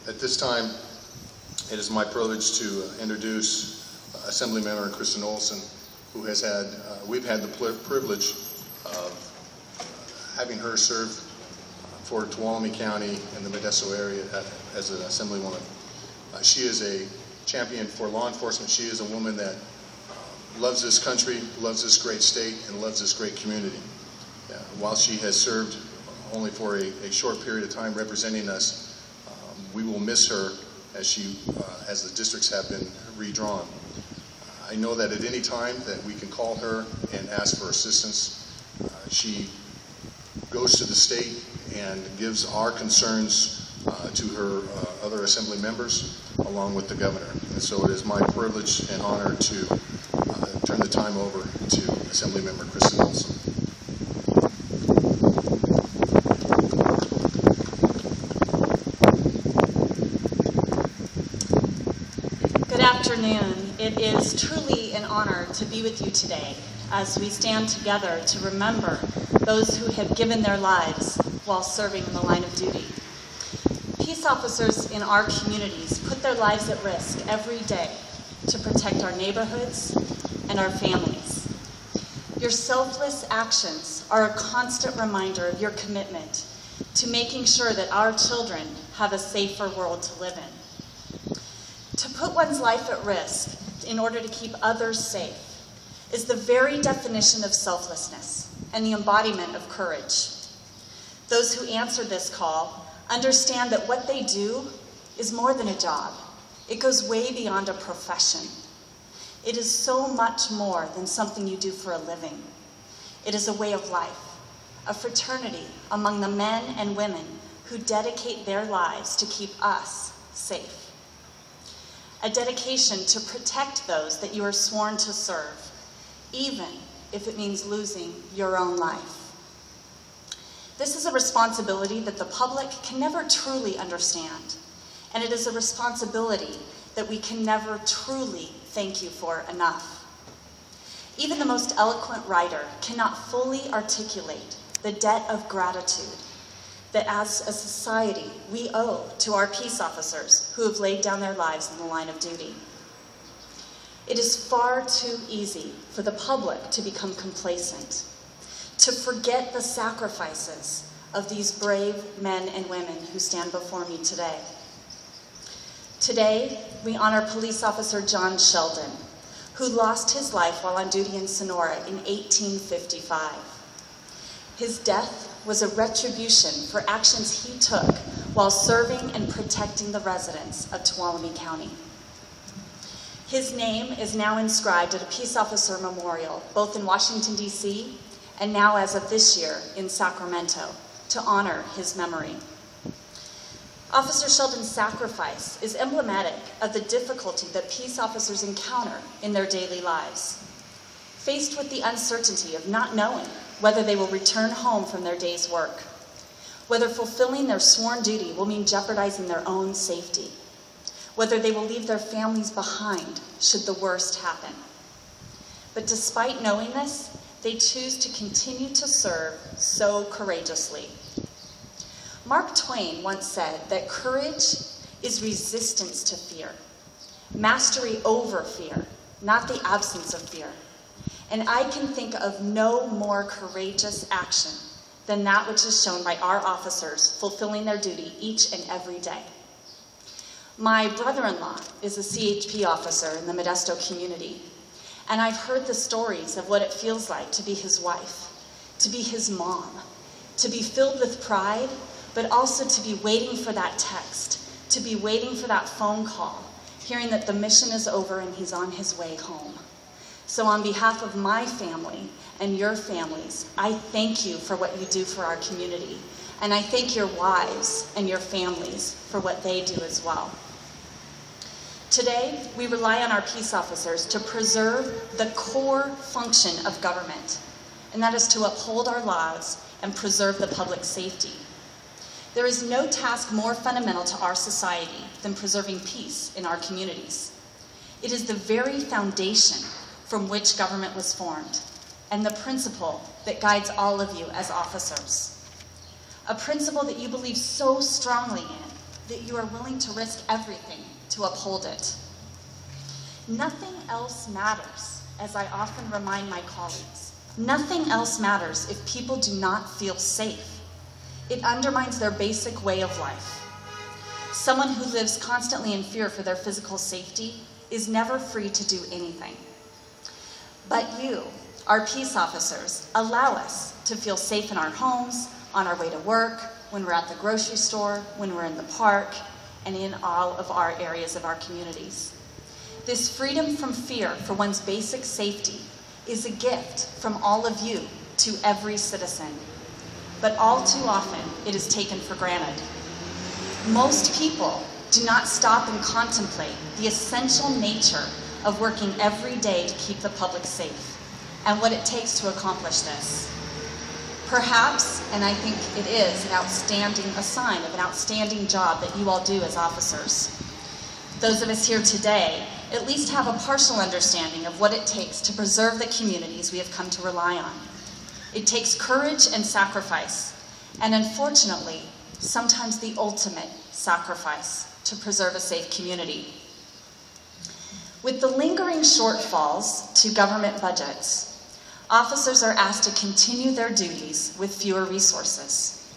At this time, it is my privilege to introduce Assemblymember Kristin Olsen, who has had, we've had the privilege of having her serve for Tuolumne County and the Modesto area as an Assemblywoman. She is a champion for law enforcement. She is a woman that loves this country, loves this great state, and loves this great community. While she has served only for a short period of time representing us, we will miss her as the districts have been redrawn. I know that at any time that we can call her and ask for assistance. She goes to the state and gives our concerns to her other Assembly members along with the governor. And so it is my privilege and honor to turn the time over to Assemblymember Kristin Olsen. Good afternoon. It is truly an honor to be with you today as we stand together to remember those who have given their lives while serving in the line of duty. Peace officers in our communities put their lives at risk every day to protect our neighborhoods and our families. Your selfless actions are a constant reminder of your commitment to making sure that our children have a safer world to live in. To put one's life at risk in order to keep others safe is the very definition of selflessness and the embodiment of courage. Those who answer this call understand that what they do is more than a job. It goes way beyond a profession. It is so much more than something you do for a living. It is a way of life, a fraternity among the men and women who dedicate their lives to keep us safe. A dedication to protect those that you are sworn to serve, even if it means losing your own life. This is a responsibility that the public can never truly understand, and it is a responsibility that we can never truly thank you for enough. Even the most eloquent writer cannot fully articulate the debt of gratitude that as a society we owe to our peace officers who have laid down their lives in the line of duty. It is far too easy for the public to become complacent, to forget the sacrifices of these brave men and women who stand before me today. Today, we honor police officer John Sheldon, who lost his life while on duty in Sonora in 1855. His death was a retribution for actions he took while serving and protecting the residents of Tuolumne County. His name is now inscribed at a Peace Officer Memorial, both in Washington, D.C., and now as of this year in Sacramento, to honor his memory. Officer Sheldon's sacrifice is emblematic of the difficulty that peace officers encounter in their daily lives. Faced with the uncertainty of not knowing whether they will return home from their day's work, whether fulfilling their sworn duty will mean jeopardizing their own safety, whether they will leave their families behind should the worst happen. But despite knowing this, they choose to continue to serve so courageously. Mark Twain once said that courage is resistance to fear, mastery over fear, not the absence of fear. And I can think of no more courageous action than that which is shown by our officers fulfilling their duty each and every day. My brother-in-law is a CHP officer in the Modesto community, and I've heard the stories of what it feels like to be his wife, to be his mom, to be filled with pride, but also to be waiting for that text, to be waiting for that phone call, hearing that the mission is over and he's on his way home. So on behalf of my family and your families, I thank you for what you do for our community. And I thank your wives and your families for what they do as well. Today, we rely on our peace officers to preserve the core function of government, and that is to uphold our laws and preserve the public safety. There is no task more fundamental to our society than preserving peace in our communities. It is the very foundation from which government was formed, and the principle that guides all of you as officers. A principle that you believe so strongly in that you are willing to risk everything to uphold it. Nothing else matters, as I often remind my colleagues. Nothing else matters if people do not feel safe. It undermines their basic way of life. Someone who lives constantly in fear for their physical safety is never free to do anything. But you, our peace officers, allow us to feel safe in our homes, on our way to work, when we're at the grocery store, when we're in the park, and in all of our areas of our communities. This freedom from fear for one's basic safety is a gift from all of you to every citizen. But all too often, it is taken for granted. Most people do not stop and contemplate the essential nature of working every day to keep the public safe and what it takes to accomplish this. Perhaps, and I think it is, a sign of an outstanding job that you all do as officers. Those of us here today at least have a partial understanding of what it takes to preserve the communities we have come to rely on. It takes courage and sacrifice, and unfortunately, sometimes the ultimate sacrifice to preserve a safe community. With the lingering shortfalls to government budgets, officers are asked to continue their duties with fewer resources.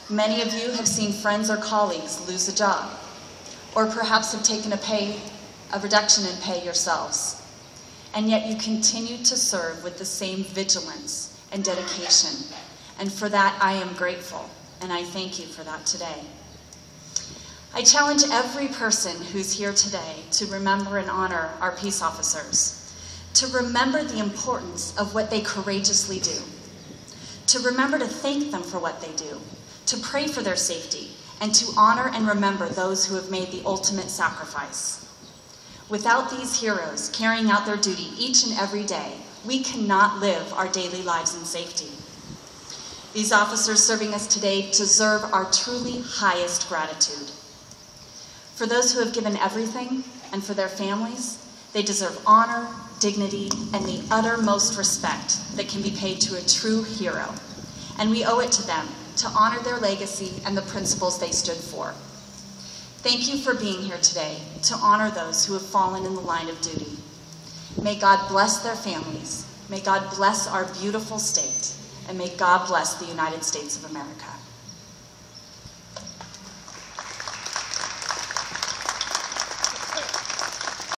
Many of you have seen friends or colleagues lose a job, or perhaps have taken a reduction in pay yourselves. And yet you continue to serve with the same vigilance and dedication. And for that, I am grateful, and I thank you for that today. I challenge every person who's here today to remember and honor our peace officers, to remember the importance of what they courageously do, to remember to thank them for what they do, to pray for their safety, and to honor and remember those who have made the ultimate sacrifice. Without these heroes carrying out their duty each and every day, we cannot live our daily lives in safety. These officers serving us today deserve our truly highest gratitude. For those who have given everything, and for their families, they deserve honor, dignity, and the uttermost respect that can be paid to a true hero. And we owe it to them to honor their legacy and the principles they stood for. Thank you for being here today to honor those who have fallen in the line of duty. May God bless their families. May God bless our beautiful state. And may God bless the United States of America.